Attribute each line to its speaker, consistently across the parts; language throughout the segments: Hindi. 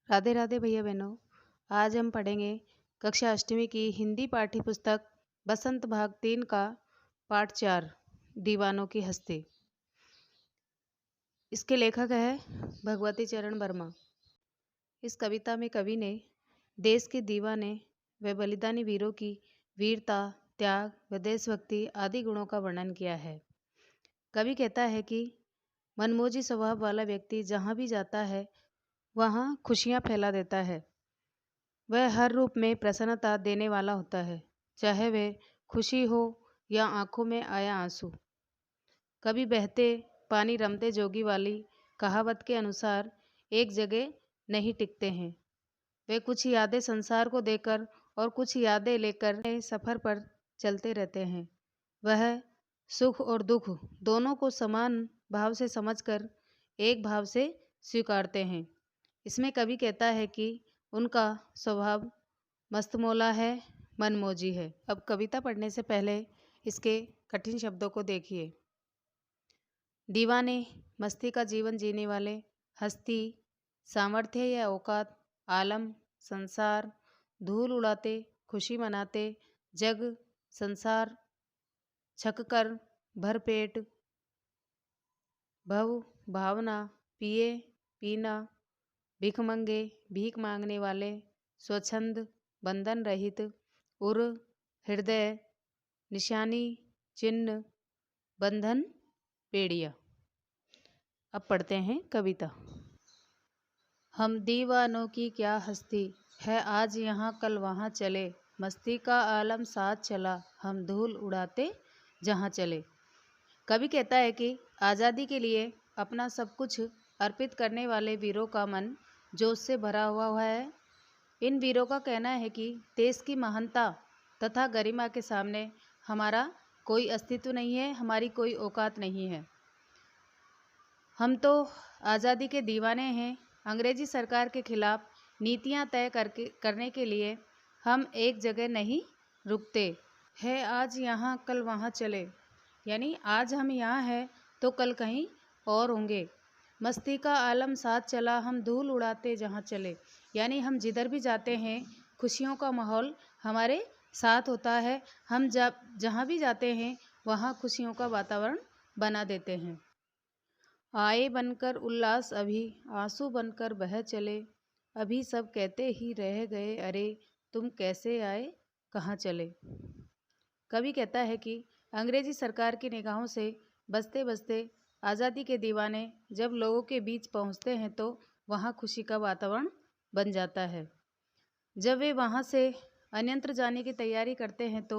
Speaker 1: राधे राधे भैया बहनों। आज हम पढ़ेंगे कक्षा अष्टमी की हिंदी पाठ्य पुस्तक बसंत भाग 3 का पाठ 4 दीवानों की हस्ती। इसके लेखक है भगवती चरण वर्मा। इस कविता में कवि ने देश के दीवाने व बलिदानी वीरों की वीरता, त्याग व देशभक्ति आदि गुणों का वर्णन किया है। कवि कहता है कि मनमोजी स्वभाव वाला व्यक्ति जहाँ भी जाता है वहाँ खुशियाँ फैला देता है। वह हर रूप में प्रसन्नता देने वाला होता है, चाहे वह खुशी हो या आंखों में आया आंसू। कभी बहते पानी रमते जोगी वाली कहावत के अनुसार एक जगह नहीं टिकते हैं। वे कुछ यादें संसार को देकर और कुछ यादें लेकर सफ़र पर चलते रहते हैं। वह सुख और दुख दोनों को समान भाव से समझकर एक भाव से स्वीकारते हैं। इसमें कवि कहता है कि उनका स्वभाव मस्तमौला है, मनमोजी है। अब कविता पढ़ने से पहले इसके कठिन शब्दों को देखिए। दीवाने, मस्ती का जीवन जीने वाले, हस्ती, सामर्थ्य या औकात, आलम, संसार, धूल उड़ाते, खुशी मनाते, जग, संसार, छककर, भरपेट, भव, भावना, पिए, पीना, भिखमंगे, भीख मांगने वाले, स्वच्छंद, बंधन रहित, उर, हृदय, निशानी, चिन्ह, बंधन, पेड़िया। अब पढ़ते हैं कविता। हम दीवानों की क्या हस्ती है, आज यहाँ कल वहाँ चले, मस्ती का आलम साथ चला, हम धूल उड़ाते जहाँ चले। कवि कहता है कि आज़ादी के लिए अपना सब कुछ अर्पित करने वाले वीरों का मन जोश से भरा हुआ है। इन वीरों का कहना है कि देश की महानता तथा गरिमा के सामने हमारा कोई अस्तित्व नहीं है, हमारी कोई औकात नहीं है। हम तो आज़ादी के दीवाने हैं। अंग्रेजी सरकार के खिलाफ नीतियां तय करने के लिए हम एक जगह नहीं रुकते है। आज यहाँ कल वहाँ चले, यानी आज हम यहाँ हैं तो कल कहीं और होंगे। मस्ती का आलम साथ चला, हम धूल उड़ाते जहाँ चले, यानी हम जिधर भी जाते हैं खुशियों का माहौल हमारे साथ होता है। हम जहाँ भी जाते हैं वहाँ खुशियों का वातावरण बना देते हैं। आए बनकर उल्लास अभी, आंसू बनकर बह चले, अभी सब कहते ही रह गए, अरे तुम कैसे आए कहाँ चले। कवि कहता है कि अंग्रेजी सरकार की निगाहों से बचते बचते आज़ादी के दीवाने जब लोगों के बीच पहुंचते हैं तो वहां खुशी का वातावरण बन जाता है। जब वे वहां से अन्यत्र जाने की तैयारी करते हैं तो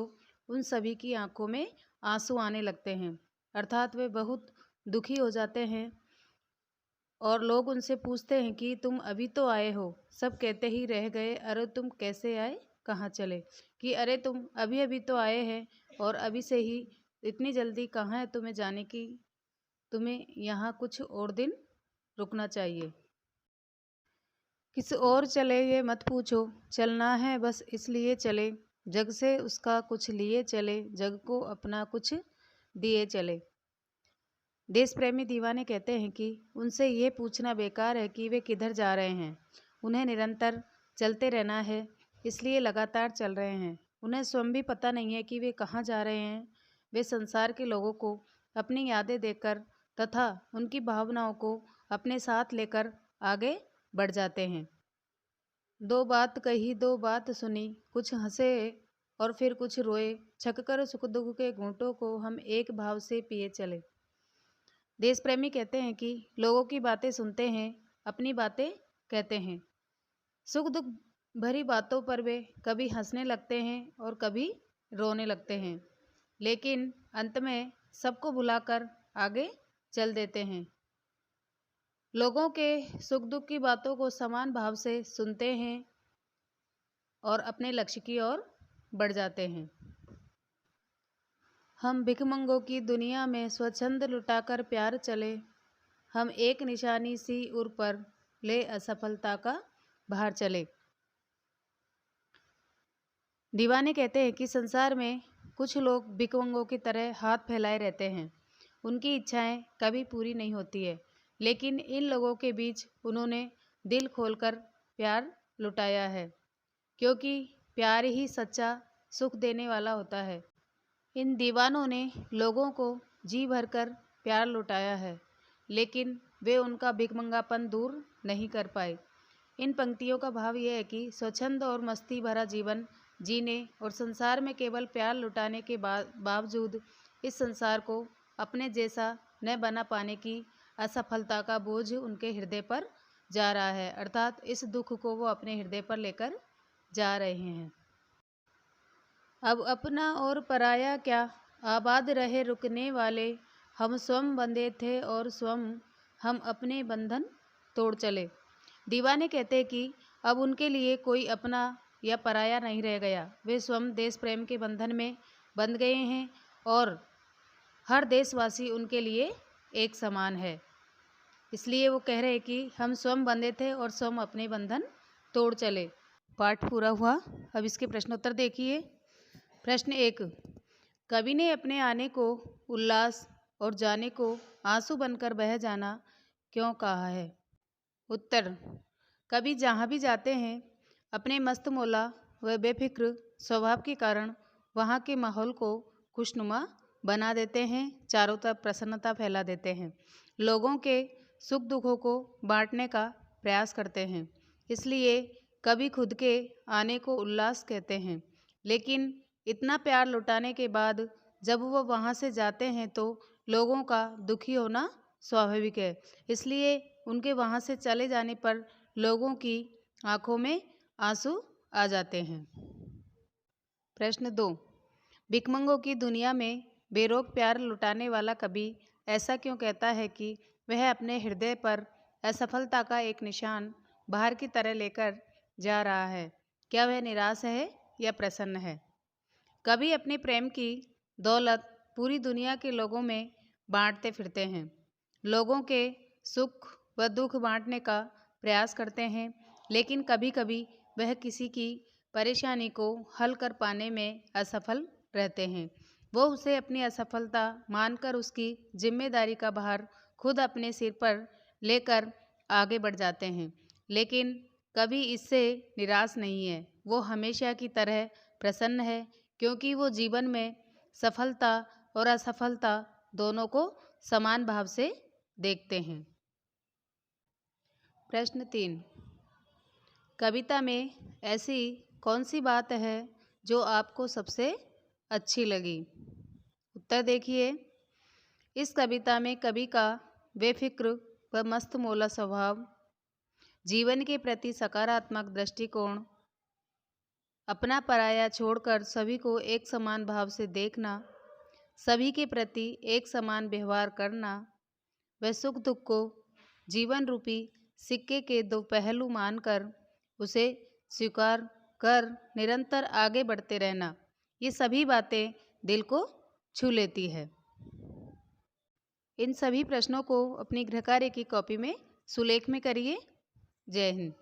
Speaker 1: उन सभी की आंखों में आंसू आने लगते हैं, अर्थात वे बहुत दुखी हो जाते हैं। और लोग उनसे पूछते हैं कि तुम अभी तो आए हो, सब कहते ही रह गए, अरे तुम कैसे आए कहाँ चले। कि अरे तुम अभी अभी तो आए हैं और अभी से ही इतनी जल्दी कहाँ है तुम्हें जाने की, तुम्हें यहाँ कुछ और दिन रुकना चाहिए। किसी और चले ये मत पूछो, चलना है बस इसलिए चले, जग से उसका कुछ लिए चले, जग को अपना कुछ दिए चले। देश प्रेमी दीवाने कहते हैं कि उनसे ये पूछना बेकार है कि वे किधर जा रहे हैं। उन्हें निरंतर चलते रहना है, इसलिए लगातार चल रहे हैं। उन्हें स्वयं भी पता नहीं है कि वे कहाँ जा रहे हैं। वे संसार के लोगों को अपनी यादें देकर तथा उनकी भावनाओं को अपने साथ लेकर आगे बढ़ जाते हैं। दो बात कही दो बात सुनी, कुछ हंसे और फिर कुछ रोए, छककर सुख दुख के घूंटों को हम एक भाव से पिए चले। देश प्रेमी कहते हैं कि लोगों की बातें सुनते हैं, अपनी बातें कहते हैं। सुख दुख भरी बातों पर वे कभी हंसने लगते हैं और कभी रोने लगते हैं, लेकिन अंत में सबको भुलाकर आगे चल देते हैं। लोगों के सुख दुख की बातों को समान भाव से सुनते हैं और अपने लक्ष्य की ओर बढ़ जाते हैं। हम भिखमंगों की दुनिया में स्वच्छंद लुटाकर प्यार चले, हम एक निशानी सी उर पर ले असफलता का भार चले। दीवाने कहते हैं कि संसार में कुछ लोग भिखमंगों की तरह हाथ फैलाए रहते हैं, उनकी इच्छाएं कभी पूरी नहीं होती है, लेकिन इन लोगों के बीच उन्होंने दिल खोलकर प्यार लुटाया है, क्योंकि प्यार ही सच्चा सुख देने वाला होता है। इन दीवानों ने लोगों को जी भरकर प्यार लुटाया है, लेकिन वे उनका भिखमंगापन दूर नहीं कर पाए। इन पंक्तियों का भाव यह है कि स्वच्छंद और मस्ती भरा जीवन जीने और संसार में केवल प्यार लुटाने के बावजूद इस संसार को अपने जैसा न बना पाने की असफलता का बोझ उनके हृदय पर जा रहा है, अर्थात इस दुख को वो अपने हृदय पर लेकर जा रहे हैं। अब अपना और पराया क्या, आबाद रहे रुकने वाले, हम स्वयं बंधे थे और स्वयं हम अपने बंधन तोड़ चले। दीवाने कहते हैं कि अब उनके लिए कोई अपना या पराया नहीं रह गया, वे स्वयं देश प्रेम के बंधन में बंध गए हैं और हर देशवासी उनके लिए एक समान है। इसलिए वो कह रहे हैं कि हम स्वयं बंधे थे और स्वयं अपने बंधन तोड़ चले। पाठ पूरा हुआ। अब इसके प्रश्नोत्तर देखिए। प्रश्न 1, कवि ने अपने आने को उल्लास और जाने को आंसू बनकर बह जाना क्यों कहा है? उत्तर, कवि जहाँ भी जाते हैं अपने मस्त मौला व बेफिक्र स्वभाव के कारण वहाँ के माहौल को खुशनुमा बना देते हैं, चारों तरफ प्रसन्नता फैला देते हैं, लोगों के सुख दुखों को बांटने का प्रयास करते हैं। इसलिए कवि खुद के आने को उल्लास कहते हैं। लेकिन इतना प्यार लुटाने के बाद जब वो वहाँ से जाते हैं तो लोगों का दुखी होना स्वाभाविक है। इसलिए उनके वहाँ से चले जाने पर लोगों की आंखों में आंसू आ जाते हैं। प्रश्न 2, भिखमंगों की दुनिया में बेरोक प्यार लुटाने वाला कवि ऐसा क्यों कहता है कि वह अपने हृदय पर असफलता का एक निशान बाहर की तरह लेकर जा रहा है? क्या वह निराश है या प्रसन्न है? कवि अपने प्रेम की दौलत पूरी दुनिया के लोगों में बांटते फिरते हैं, लोगों के सुख व दुख बांटने का प्रयास करते हैं, लेकिन कभी कभी वह किसी की परेशानी को हल कर पाने में असफल रहते हैं। वो उसे अपनी असफलता मानकर उसकी जिम्मेदारी का भार खुद अपने सिर पर लेकर आगे बढ़ जाते हैं। लेकिन कवि इससे निराश नहीं है, वो हमेशा की तरह प्रसन्न है, क्योंकि वो जीवन में सफलता और असफलता दोनों को समान भाव से देखते हैं। प्रश्न 3, कविता में ऐसी कौन सी बात है जो आपको सबसे अच्छी लगी? उत्तर देखिए। इस कविता में कवि का बेफिक्र व मस्त मौला स्वभाव, जीवन के प्रति सकारात्मक दृष्टिकोण, अपना पराया छोड़कर सभी को एक समान भाव से देखना, सभी के प्रति एक समान व्यवहार करना, व सुख दुख को जीवन रूपी सिक्के के दो पहलू मानकर उसे स्वीकार कर निरंतर आगे बढ़ते रहना, ये सभी बातें दिल को छू लेती है। इन सभी प्रश्नों को अपनी गृह कार्य की कॉपी में सुलेख में करिए। जय हिंद।